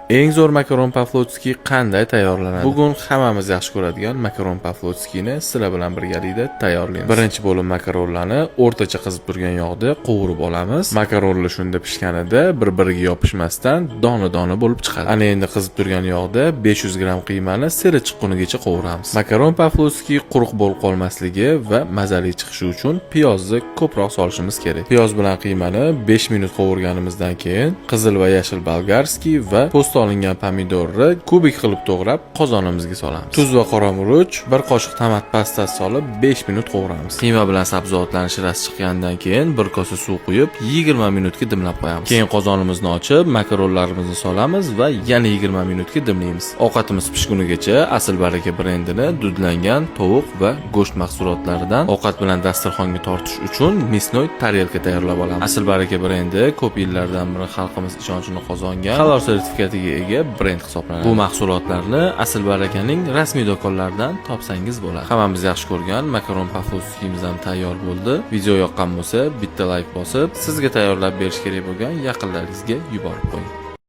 Eng zo'r makaron pavlotskiy qanday tayyorlanadi? Bugun hammamiz yaxshi ko'radigan makaron pavlotskiyni sizlar bilan birgalikda tayyorlaymiz. Birinchi bo'lim makaronlarni o'rtacha qizib turgan yog'da qovurib olamiz. Makaronlar shunda pishganida bir-biriga yopishmasdan dona-dona bo'lib chiqadi. Ana endi qizib turgan yog'da 500 gram qiymani siri chiqqunigacha qovuramiz. Makaron pavlotskiy quruq bo'lib qolmasligi va mazali chiqishi uchun piyozni ko'proq solishimiz kerak. Piyoz bilan qiymani 5 minut qovurganimizdan keyin qizil va yashil bolgarskiy va po'st olingan pomidorni kubik qilib to'g'rab qozonimizga solamiz. Tuz va qora murch, 1 qoshiq tomat pastasi solib 5 minut qovuramiz. Qiyma bilan sabzavotlarning shirasi chiqqandan keyin 1 kosa suv quyib 20 minutga dimlab qo'yamiz. Keyin qozonimizni ochib, makaronlarimizni solamiz va yana 20 minutga dimlaymiz. Ovqatimiz pishgunigacha Asl Baraka brendini dudlangan tovuq va go'sht mahsulotlaridan ovqat bilan dasturxonga tortish uchun misnoy tarelka tayyorlab olamiz. Asl Baraka brendi ko'p yillardan beri xalqimiz ishonchini qozongan halol sertifikatiga ega brend hisoblanadi. Bu mahsulotlarni Asl Barakaning rasmiy do'konlaridan topsangiz bo'ladi. Hammamiz yaxshi ko'rgan makaron pavlotskiyimiz ham tayyor bo'ldi. Video yoqqan bo'lsa, bitta like bosib, sizga tayyorlab berish kerak bo'lgan yaqinlaringizga yuborib qo'ying.